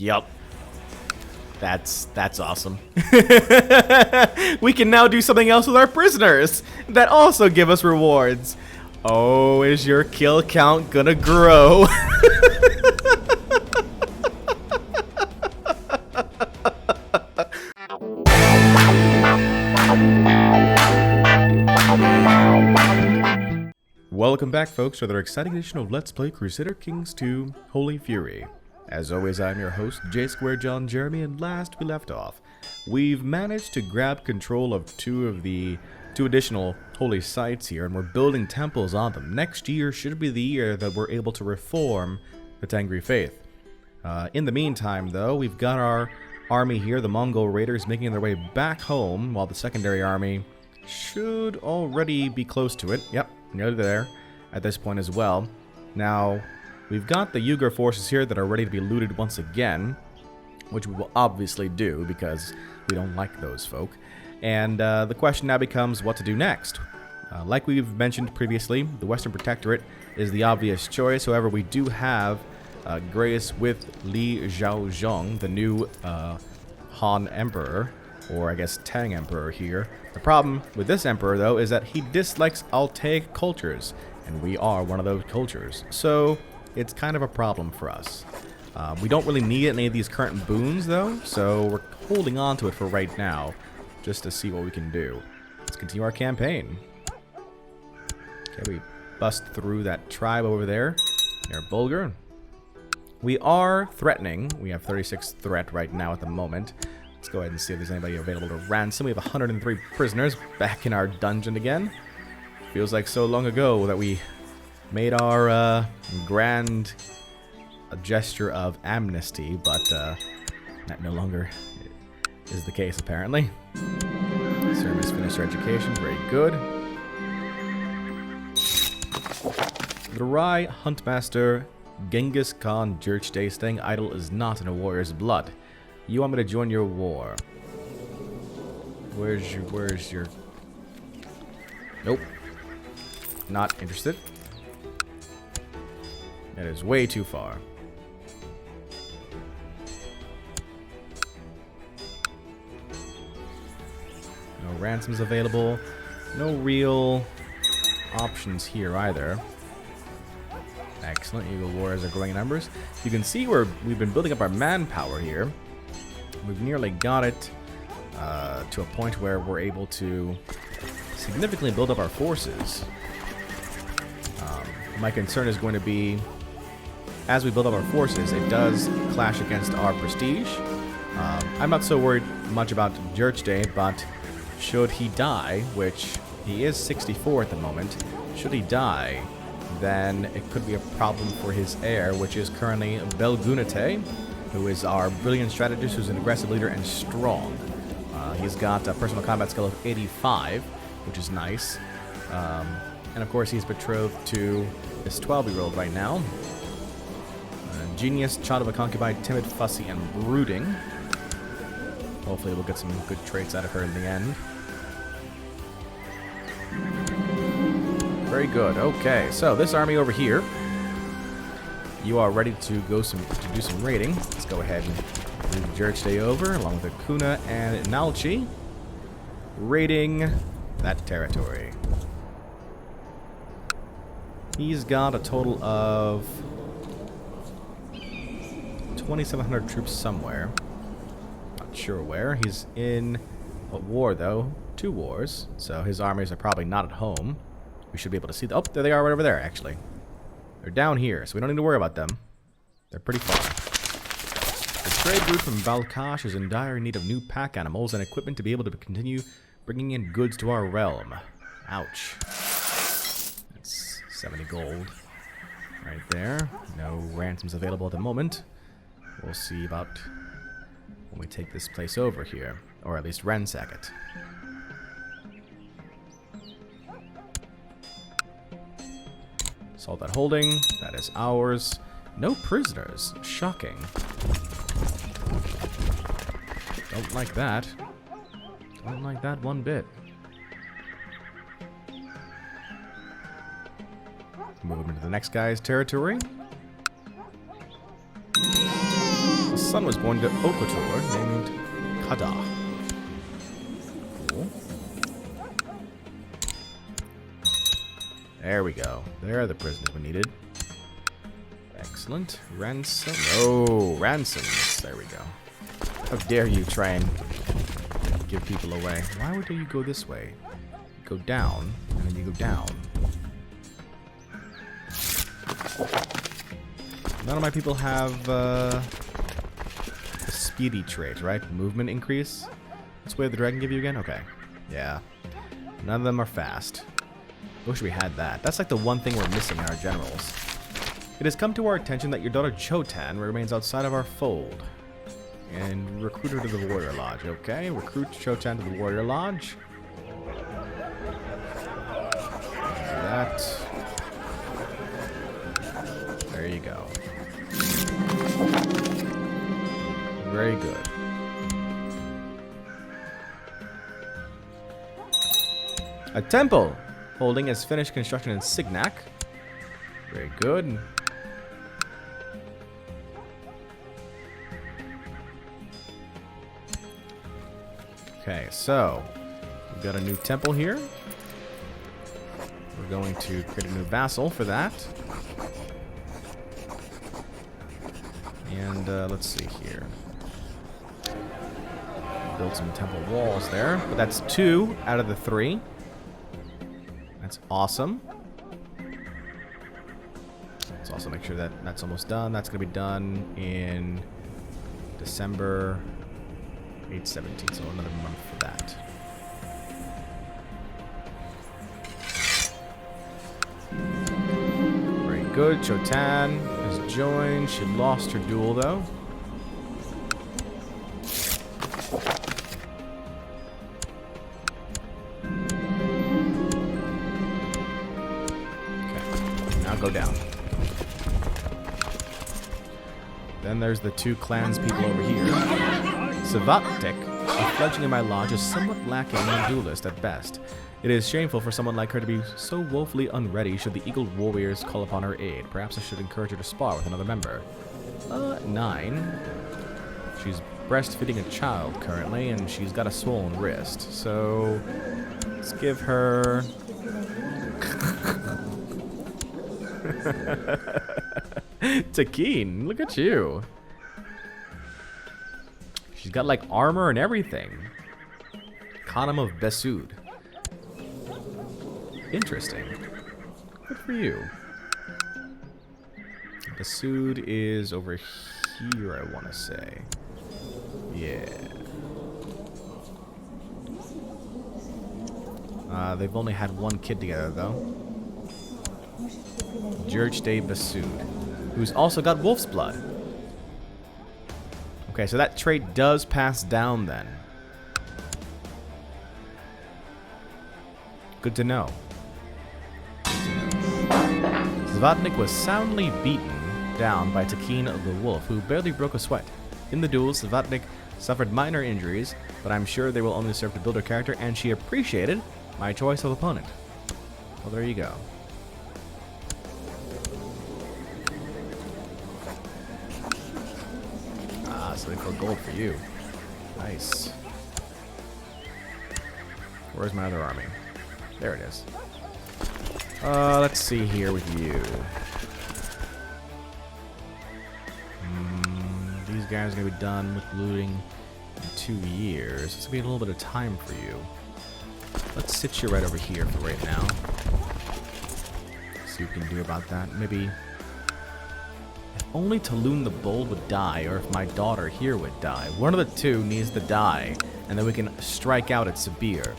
Yup. That's awesome. We can now do something else with our prisoners that also give us rewards. Oh, is your kill count gonna grow? Welcome back, folks, to another exciting edition of Let's Play Crusader Kings II Holy Fury. As always, I'm your host, J John Jeremy, and last we left off, we've managed to grab control of two additional holy sites here, and we're building temples on them. Next year should be the year that we're able to reform the Tengri faith. In the meantime, though, we've got our army here, the Mongol raiders, making their way back home, while the secondary army should already be close to it. Yep, nearly there at this point as well. Now, we've got the Uyghur forces here that are ready to be looted once again, which we will obviously do because we don't like those folk. And the question now becomes what to do next. Like we've mentioned previously, the Western Protectorate is the obvious choice. However, we do have grace with Li Zhaozhong, the new Han Emperor, or I guess Tang Emperor here. The problem with this Emperor, though, is that he dislikes Altaic cultures, and we are one of those cultures. So it's kind of a problem for us. We don't really need any of these current boons, though, so we're holding on to it for right now, just to see what we can do. Let's continue our campaign. Okay, we bust through that tribe over there near Bulgar. We are threatening. We have 36 threat right now at the moment. Let's go ahead and see if there's anybody available to ransom. We have 103 prisoners back in our dungeon again. Feels like so long ago that we made our grand gesture of amnesty, but that no longer is the case, apparently. Service finished their education. Very good. The Rai Huntmaster Genghis Khan Jurchday, staying idle is not in a warrior's blood. You want me to join your war? Where's your... Nope. Not interested. That is way too far. No ransoms available. No real options here either. Excellent. Eagle warriors are growing in numbers. You can see where we've been building up our manpower here. We've nearly got it to a point where we're able to significantly build up our forces. My concern is going to be, as we build up our forces, it does clash against our prestige. I'm not so worried much about Jurchday, but should he die, which he is 64 at the moment, should he die, then it could be a problem for his heir, which is currently Belgunate, who is our brilliant strategist, who's an aggressive leader and strong. He's got a personal combat skill of 85, which is nice. And of course, he's betrothed to this 12-year-old right now. Genius, child of a concubine, timid, fussy, and brooding. Hopefully we'll get some good traits out of her in the end. Very good. Okay, so this army over here, you are ready to do some raiding. Let's go ahead and move Jurchday over, along with Akuna and Nalchi, raiding that territory. He's got a total of 2,700 troops somewhere. Not sure where. He's in a war, though. 2 wars. So his armies are probably not at home. We should be able to see them. Oh, there they are right over there, actually. They're down here, so we don't need to worry about them. They're pretty far. The trade route from Balkash is in dire need of new pack animals and equipment to be able to continue bringing in goods to our realm. Ouch. That's 70 gold right there. No ransoms available at the moment. We'll see about when we take this place over here, or at least ransack it. Assault that holding. That is ours. No prisoners. Shocking. Don't like that. Don't like that one bit. Move him into the next guy's territory. son was born to Okotor named Kada. Cool. There we go. There are the prisoners we needed. Excellent. Ransom. Oh, ransoms. There we go. How dare you try and give people away. Why would you go this way? You go down, and then you go down. None of my people have the speedy trait, right? Movement increase? That's what the dragon give you again? Okay. Yeah. None of them are fast. Wish we had that. That's like the one thing we're missing in our generals. It has come to our attention that your daughter Chotan remains outside of our fold. And recruit her to the Warrior Lodge. Okay, recruit Chotan to the Warrior Lodge. That. There you go. Very good. A temple holding is finished construction in Signac. Very good. Okay, so we've got a new temple here. We're going to create a new vassal for that. And let's see here. Build some temple walls there. But that's 2 out of the 3. That's awesome. Let's also make sure that that's almost done. That's going to be done in December 8/17, so another month for that. Very good. Chotan has joined. She lost her duel, though. Go down. Then there's the 2 clans people over here. Savatek, a fledgling in my lodge, is somewhat lacking in a duelist at best. It is shameful for someone like her to be so woefully unready should the eagle warriors call upon her aid. Perhaps I should encourage her to spar with another member. 9. She's breastfeeding a child currently, and she's got a swollen wrist. So let's give her... Takeen, look at you. She's got like armor and everything. Khanum of Besud. Interesting. Good for you. Besud is over here, I want to say. Yeah. They've only had 1 kid together, though. Jurj de Besud, who's also got wolf's blood. Okay, so that trait does pass down then. Good to know. Zavatnik was soundly beaten down by Takeen the Wolf, who barely broke a sweat. In the duel, Zavatnik suffered minor injuries, but I'm sure they will only serve to build her character, and she appreciated my choice of opponent. Well, there you go. So 4 gold for you. Nice. Where's my other army? There it is. Let's see here with you. These guys are going to be done with looting in 2 years. It's going to be a little bit of time for you. Let's sit you right over here for right now. See what we can do about that. Maybe... only Talun the Bold would die, or if my daughter here would die. One of the 2 needs to die, and then we can strike out at Sabir.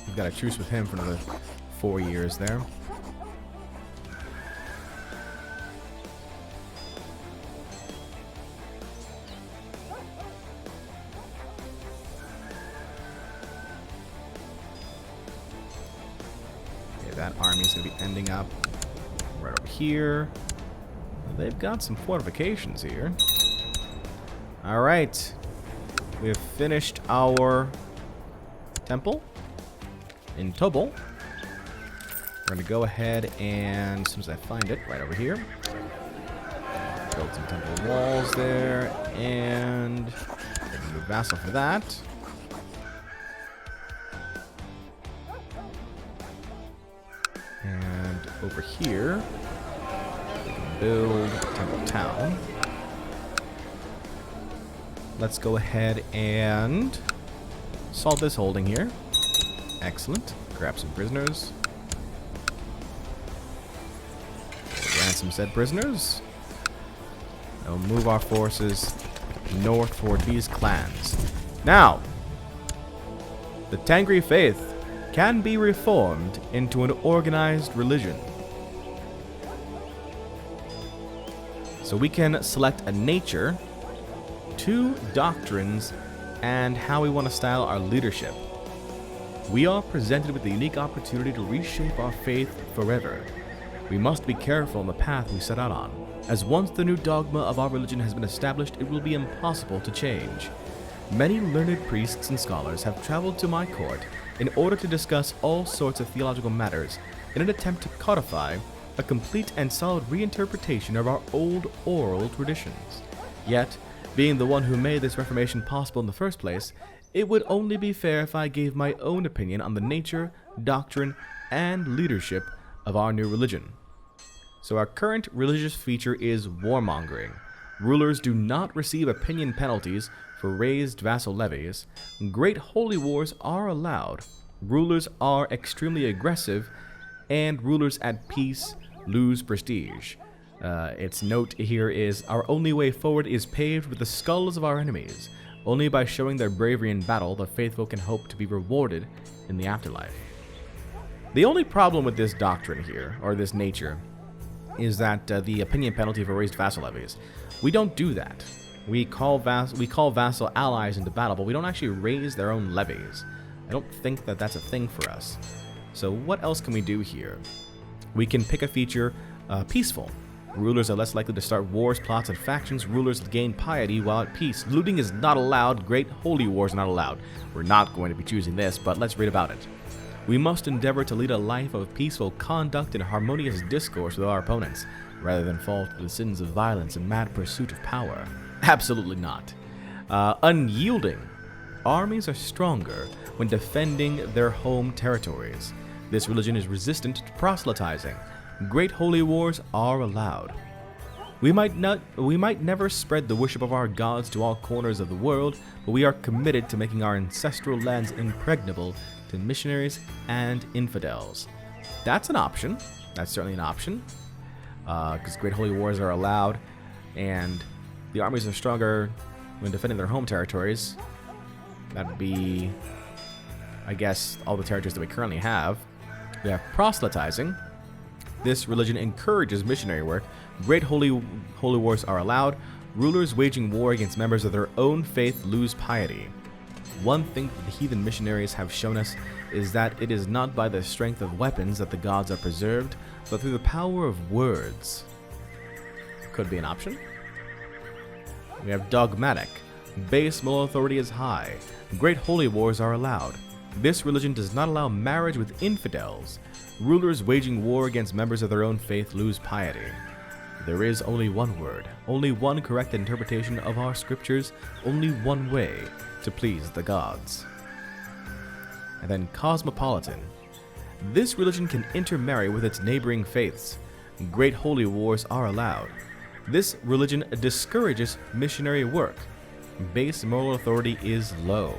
We've got a truce with him for another 4 years there. That army's going to be ending up right over here. They've got some fortifications here. Alright. We have finished our temple in Tobol. We're going to go ahead and, as soon as I find it, right over here, build some temple walls there, and remove vassal for that. And over here, we can build Temple Town. Let's go ahead and solve this holding here. Excellent. Grab some prisoners. Ransom said prisoners. Now move our forces north toward these clans. Now, the Tengri faith can be reformed into an organized religion. So we can select a nature, 2 doctrines, and how we want to style our leadership. We are presented with the unique opportunity to reshape our faith forever. We must be careful on the path we set out on, as once the new dogma of our religion has been established, it will be impossible to change. Many learned priests and scholars have traveled to my court in order to discuss all sorts of theological matters in an attempt to codify a complete and solid reinterpretation of our old oral traditions. Yet, being the one who made this reformation possible in the first place, it would only be fair if I gave my own opinion on the nature, doctrine, and leadership of our new religion. So our current religious feature is warmongering. Rulers do not receive opinion penalties for raised vassal levies. Great holy wars are allowed. Rulers are extremely aggressive, and rulers at peace lose prestige. Its note here is, our only way forward is paved with the skulls of our enemies. Only by showing their bravery in battle, the faithful can hope to be rewarded in the afterlife. The only problem with this doctrine here, or this nature, is that the opinion penalty for raised vassal levies. We don't do that. We call vassal allies into battle, but we don't actually raise their own levies. I don't think that that's a thing for us. So what else can we do here? We can pick a feature, peaceful. Rulers are less likely to start wars, plots, and factions. Rulers gain piety while at peace. Looting is not allowed. Great holy wars are not allowed. We're not going to be choosing this, but let's read about it. We must endeavor to lead a life of peaceful conduct and harmonious discourse with our opponents, rather than fall to the sins of violence and mad pursuit of power. Absolutely not. Unyielding. Armies are stronger when defending their home territories. This religion is resistant to proselytizing. Great holy wars are allowed. We might never spread the worship of our gods to all corners of the world, but we are committed to making our ancestral lands impregnable to missionaries and infidels. That's an option. That's certainly an option. Because great holy wars are allowed, and the armies are stronger when defending their home territories. That would be, I guess, all the territories that we currently have. We have proselytizing. This religion encourages missionary work. Great holy wars are allowed. Rulers waging war against members of their own faith lose piety. One thing that the heathen missionaries have shown us is that it is not by the strength of weapons that the gods are preserved, but through the power of words. Could be an option. We have dogmatic. Base moral authority is high. Great holy wars are allowed. This religion does not allow marriage with infidels. Rulers waging war against members of their own faith lose piety. There is only one word, only one correct interpretation of our scriptures, only one way to please the gods. And then cosmopolitan. This religion can intermarry with its neighboring faiths. Great holy wars are allowed. This religion discourages missionary work. Base moral authority is low.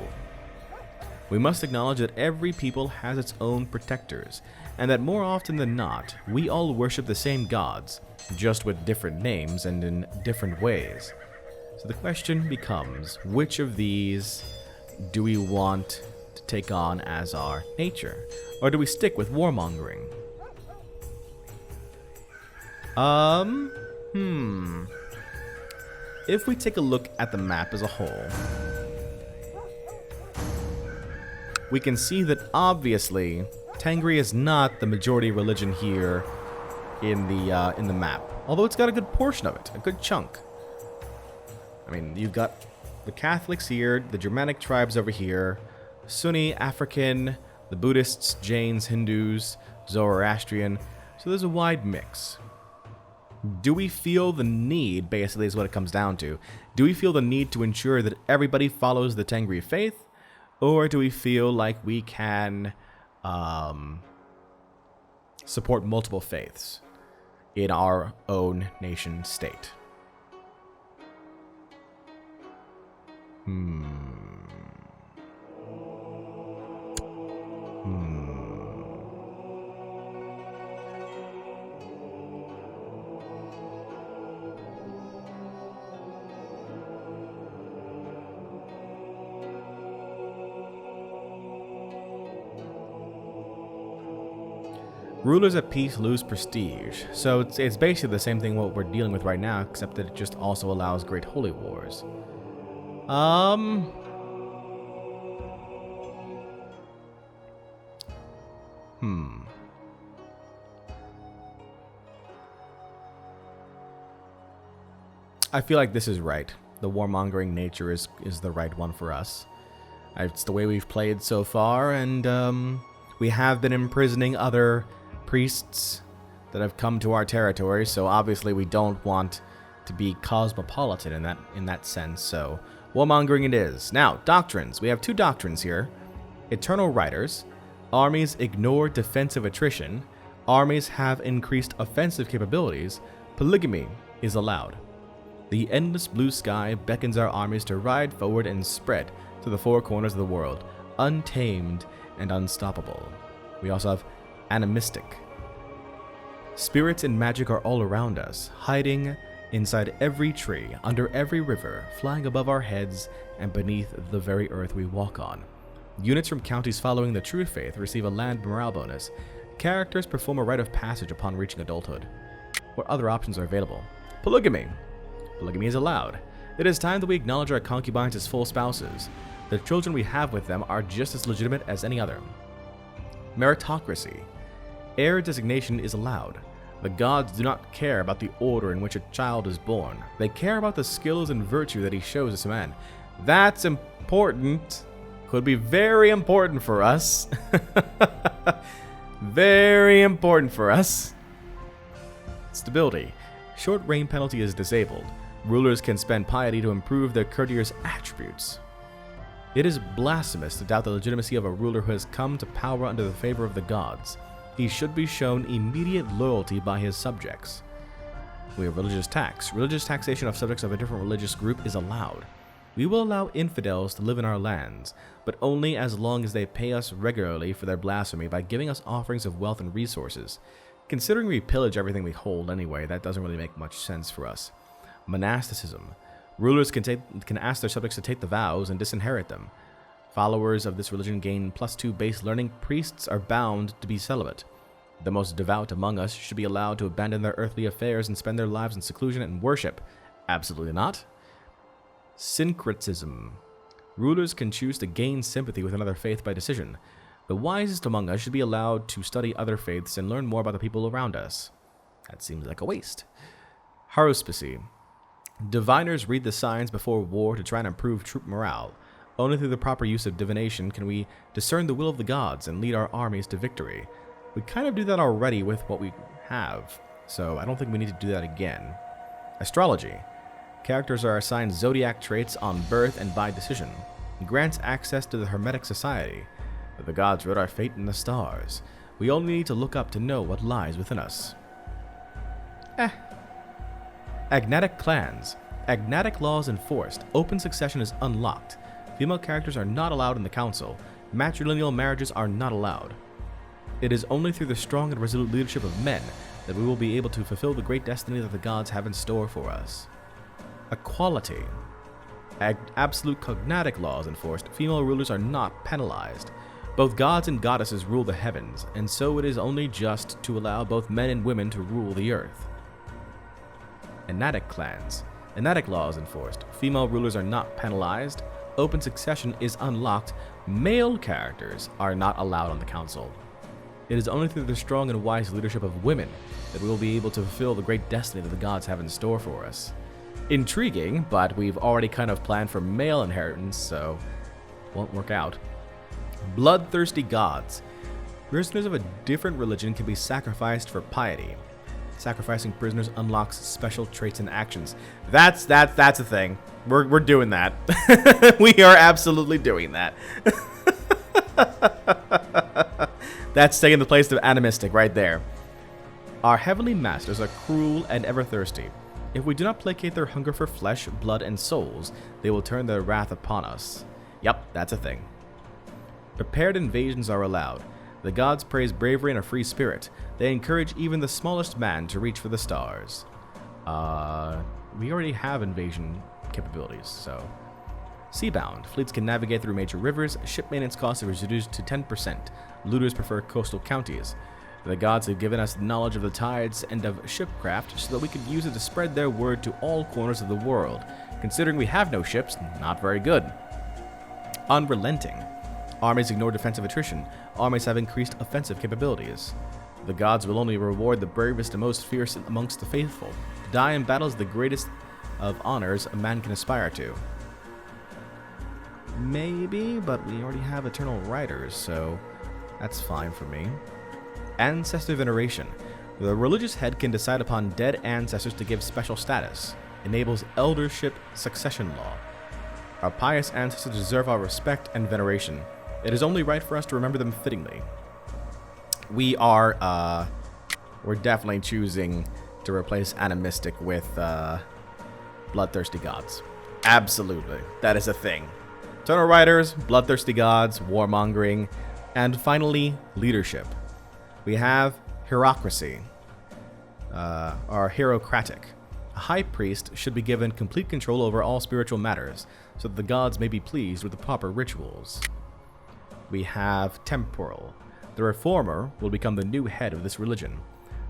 We must acknowledge that every people has its own protectors, and that more often than not, we all worship the same gods, just with different names and in different ways. So the question becomes, which of these do we want to take on as our nature? Or do we stick with warmongering? If we take a look at the map as a whole, we can see that obviously Tengri is not the majority religion here in the map, although it's got a good portion of it, a good chunk. I mean, you've got the Catholics here, the Germanic tribes over here, Sunni, African, the Buddhists, Jains, Hindus, Zoroastrian, so there's a wide mix. Do we feel the need, basically is what it comes down to, do we feel the need to ensure that everybody follows the Tengri faith, or do we feel like we can support multiple faiths in our own nation state? Rulers at peace lose prestige, so it's basically the same thing what we're dealing with right now, except that it just also allows great holy wars. I feel like this is right. The warmongering nature is the right one for us. It's the way we've played so far, and we have been imprisoning other priests that have come to our territory, so obviously we don't want to be cosmopolitan in that sense, so warmongering it is. Now, doctrines. We have two doctrines here. Eternal Riders. Armies ignore defensive attrition. Armies have increased offensive capabilities. Polygamy is allowed. The endless blue sky beckons our armies to ride forward and spread to the four corners of the world, untamed and unstoppable. We also have animistic. Spirits and magic are all around us, hiding inside every tree, under every river, flying above our heads and beneath the very earth we walk on. Units from counties following the true faith receive a land morale bonus. Characters perform a rite of passage upon reaching adulthood. What other options are available? Polygamy. Polygamy is allowed. It is time that we acknowledge our concubines as full spouses. The children we have with them are just as legitimate as any other. Meritocracy. Heir designation is allowed. The gods do not care about the order in which a child is born. They care about the skills and virtue that he shows as a man. That's important. Could be very important for us. Very important for us. Stability. Short reign penalty is disabled. Rulers can spend piety to improve their courtiers' attributes. It is blasphemous to doubt the legitimacy of a ruler who has come to power under the favor of the gods. He should be shown immediate loyalty by his subjects. We have religious tax. Religious taxation of subjects of a different religious group is allowed. We will allow infidels to live in our lands, but only as long as they pay us regularly for their blasphemy by giving us offerings of wealth and resources. Considering we pillage everything we hold anyway, that doesn't really make much sense for us. Monasticism. Rulers can ask their subjects to take the vows and disinherit them. Followers of this religion gain +2 base learning. Priests are bound to be celibate. The most devout among us should be allowed to abandon their earthly affairs and spend their lives in seclusion and worship. Absolutely not. Syncretism. Rulers can choose to gain sympathy with another faith by decision. The wisest among us should be allowed to study other faiths and learn more about the people around us. That seems like a waste. Haruspicy. Diviners read the signs before war to try and improve troop morale. Only through the proper use of divination can we discern the will of the gods and lead our armies to victory. We kind of do that already with what we have, so I don't think we need to do that again. Astrology. Characters are assigned zodiac traits on birth and by decision. It grants access to the Hermetic Society. The gods wrote our fate in the stars. We only need to look up to know what lies within us. Agnatic clans. Agnatic laws enforced. Open succession is unlocked. Female characters are not allowed in the council. Matrilineal marriages are not allowed. It is only through the strong and resolute leadership of men that we will be able to fulfill the great destiny that the gods have in store for us. Equality. Absolute cognatic laws enforced. Female rulers are not penalized. Both gods and goddesses rule the heavens, and so it is only just to allow both men and women to rule the earth. Enatic clans. Enatic laws enforced. Female rulers are not penalized. Open succession is unlocked. Male characters are not allowed on the council. It is only through the strong and wise leadership of women that we will be able to fulfill the great destiny that the gods have in store for us. Intriguing, but we've already kind of planned for male inheritance, so won't work out. Bloodthirsty gods. Prisoners of a different religion can be sacrificed for piety. Sacrificing prisoners unlocks special traits and actions. That's a thing. We're doing that. We are absolutely doing that. That's taking the place of animistic right there. Our heavenly masters are cruel and ever thirsty. If we do not placate their hunger for flesh, blood, and souls, they will turn their wrath upon us. Yup, that's a thing. Prepared invasions are allowed. The gods praise bravery and a free spirit. They encourage even the smallest man to reach for the stars. We already have invasion capabilities, so... Seabound. Fleets can navigate through major rivers. Ship maintenance costs are reduced to 10%. Looters prefer coastal counties. The gods have given us knowledge of the tides and of shipcraft so that we could use it to spread their word to all corners of the world. Considering we have no ships, not very good. Unrelenting. Armies ignore defensive attrition. Armies have increased offensive capabilities. The gods will only reward the bravest and most fierce amongst the faithful. To die in battle is the greatest of honors a man can aspire to. Maybe, but we already have eternal riders, so that's fine for me. Ancestor Veneration. The religious head can decide upon dead ancestors to give special status. Enables eldership succession law. Our pious ancestors deserve our respect and veneration. It is only right for us to remember them fittingly. We're definitely choosing to replace animistic with bloodthirsty gods. Absolutely. That is a thing. Eternal Riders, bloodthirsty gods, warmongering, and finally, leadership. We have Bureaucracy, or Hierocratic. A high priest should be given complete control over all spiritual matters, so that the gods may be pleased with the proper rituals. We have Temporal. The Reformer will become the new head of this religion.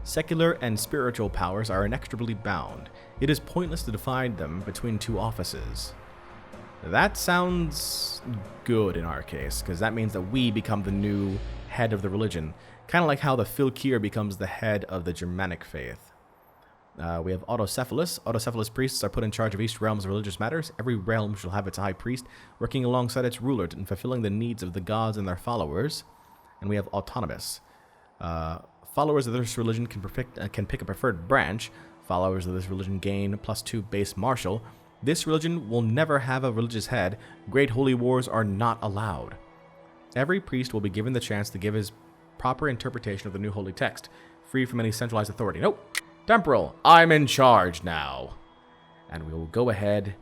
Secular and spiritual powers are inextricably bound. It is pointless to divide them between two offices. That sounds good in our case, because that means that we become the new head of the religion. Kind of like how the Filkir becomes the head of the Germanic faith. We have Autocephalus. Autocephalus priests are put in charge of each realm's religious matters. Every realm shall have its high priest, working alongside its ruler in fulfilling the needs of the gods and their followers. And we have Autonomous. Followers of this religion can pick a preferred branch. Followers of this religion gain +2 base martial. This religion will never have a religious head. Great holy wars are not allowed. Every priest will be given the chance to give his proper interpretation of the new holy text, free from any centralized authority. Nope. Temporal, I'm in charge now. And we will go ahead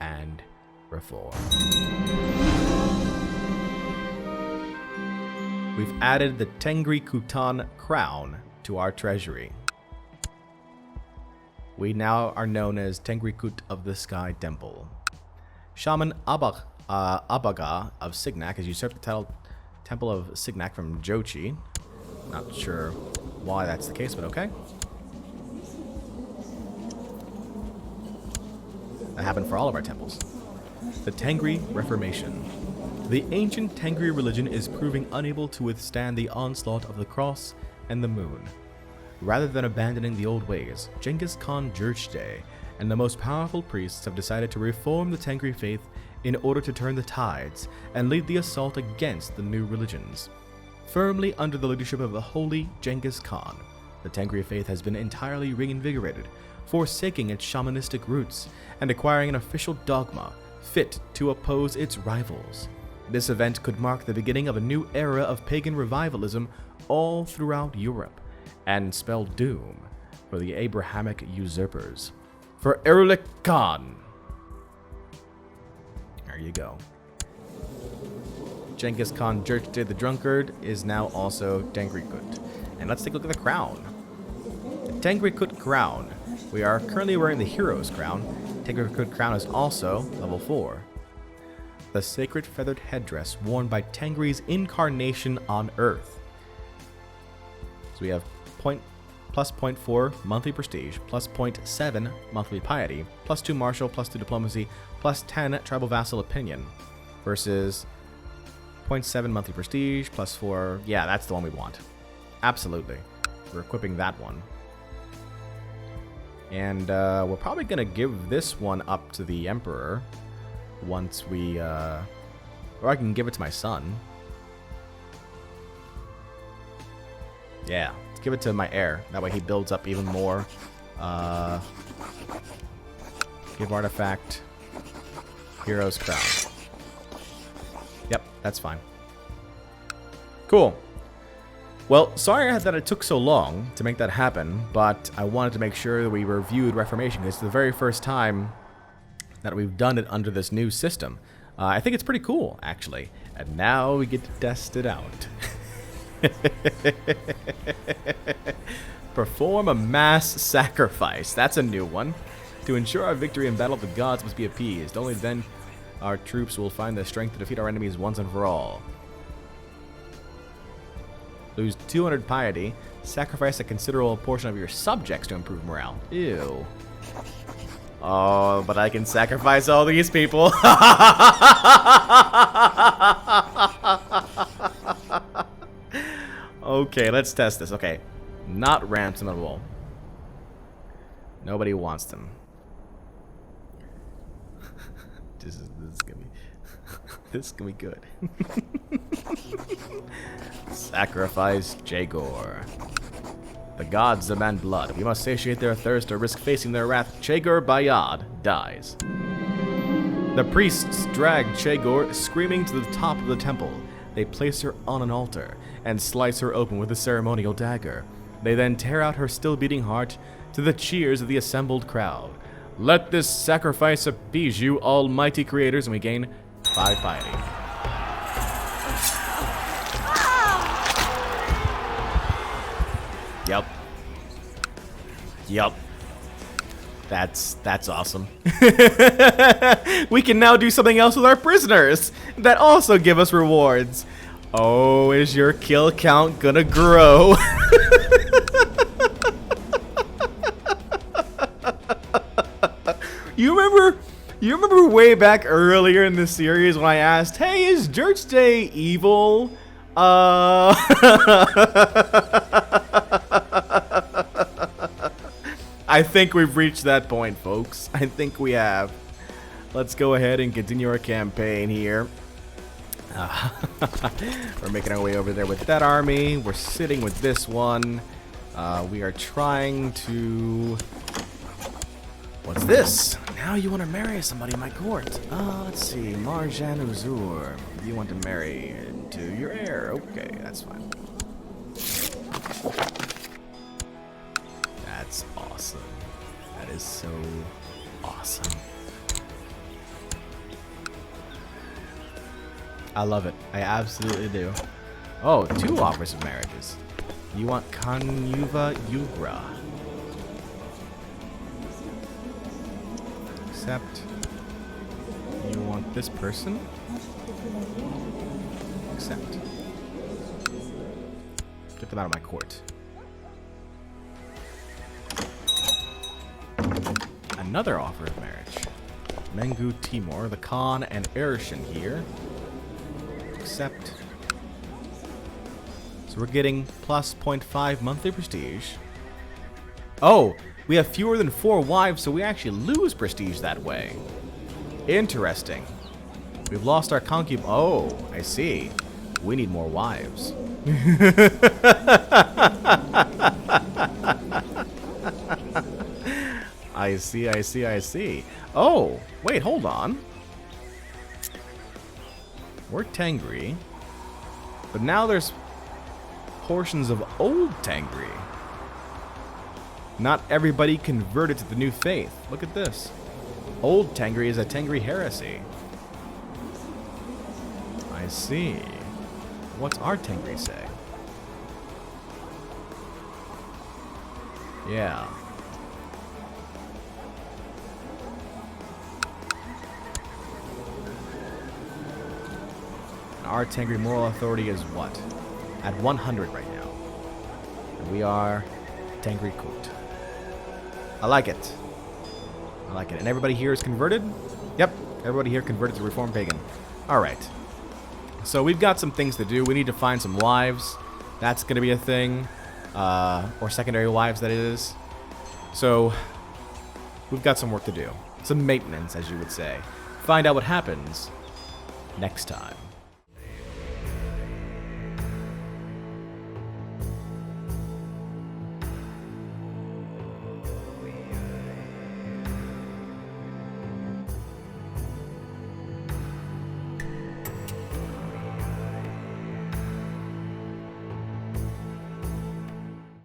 and reform. We've added the Tengri crown to our treasury. We now are known as Tengri of the Sky Temple. Shaman Abaga of Signac has usurped the title Temple of Signac from Jochi. Not sure why that's the case, but okay. That happened for all of our temples. The Tengri Reformation. The ancient Tengri religion is proving unable to withstand the onslaught of the cross and the moon. Rather than abandoning the old ways, Genghis Khan Jurjde and the most powerful priests have decided to reform the Tengri faith in order to turn the tides and lead the assault against the new religions. Firmly under the leadership of the holy Genghis Khan, the Tengri faith has been entirely reinvigorated, forsaking its shamanistic roots and acquiring an official dogma fit to oppose its rivals. This event could mark the beginning of a new era of pagan revivalism all throughout Europe, and spell doom for the Abrahamic usurpers. For Erulik Khan. There you go. Genghis Khan Jurjde the Drunkard is now also Tengri. And let's take a look at the crown. The Tengri crown. We are currently wearing the Hero's crown. Tengri crown is also level 4. The sacred feathered headdress worn by Tengri's incarnation on Earth. So we have plus 0.4 monthly prestige, plus 0.7 monthly piety, plus 2 martial, plus 2 diplomacy, plus 10 tribal vassal opinion, versus 0.7 monthly prestige, plus 4. Yeah, that's the one we want. Absolutely. We're equipping that one. And we're probably going to give this one up to the Emperor once we... or I can give it to my son. Yeah, let's give it to my heir. That way he builds up even more. Give artifact. Hero's crown. Yep, that's fine. Cool. Well, sorry that it took so long to make that happen, but I wanted to make sure that we reviewed Reformation. It's the very first time that we've done it under this new system. I think it's pretty cool, actually. And now we get to test it out. Perform a mass sacrifice. That's a new one. To ensure our victory in battle, the gods must be appeased. Only then our troops will find the strength to defeat our enemies once and for all. Lose 200 piety. Sacrifice a considerable portion of your subjects to improve morale. Ew. Oh, but I can sacrifice all these people. Okay, let's test this. Okay. Not ransomable. Nobody wants them. This is gonna be this is gonna be good. Sacrifice Chagor. The gods demand blood. We must satiate their thirst or risk facing their wrath. Chagor Bayad dies. The priests drag Chagor screaming to the top of the temple. They place her on an altar and slice her open with a ceremonial dagger. They then tear out her still beating heart to the cheers of the assembled crowd. Let this sacrifice appease you, almighty creators, and we gain 5 piety. Yep. That's awesome. We can now do something else with our prisoners that also give us rewards. Oh, is your kill count gonna grow? You remember way back earlier in the series when I asked, hey, is Church Day evil? I think we've reached that point, folks. I think we have. Let's go ahead and continue our campaign here. We're making our way over there with that army. We're sitting with this one. We are trying to... What's this? Now you want to marry somebody in my court. Let's see. Marjan Uzur. You want to marry to your heir. Okay, that's fine. That's awesome. That is so awesome. I love it. I absolutely do. Oh, 2 offers of marriages. You want Kanyuva Yugra. Accept. You want this person? Accept. Get them out of my court. Another offer of marriage. Mengu Timur, the Khan, and Erishan here. Accept. So we're getting plus 0.5 monthly prestige. Oh, we have fewer than 4 wives, so we actually lose prestige that way. Interesting. We've lost our concubine. Oh, I see. We need more wives. I see. Oh, wait, hold on. We're Tengri, but now there's portions of old Tengri. Not everybody converted to the new faith. Look at this. Old Tengri is a Tengri heresy. I see. What's our Tengri say? Yeah. Our Tengri moral authority is what? At 100 right now. And we are Tengri Kut. I like it. I like it. And everybody here is converted? Yep. Everybody here converted to Reformed Pagan. Alright. So we've got some things to do. We need to find some wives. That's going to be a thing. Or secondary wives, that is. So we've got some work to do. Some maintenance, as you would say. Find out what happens next time.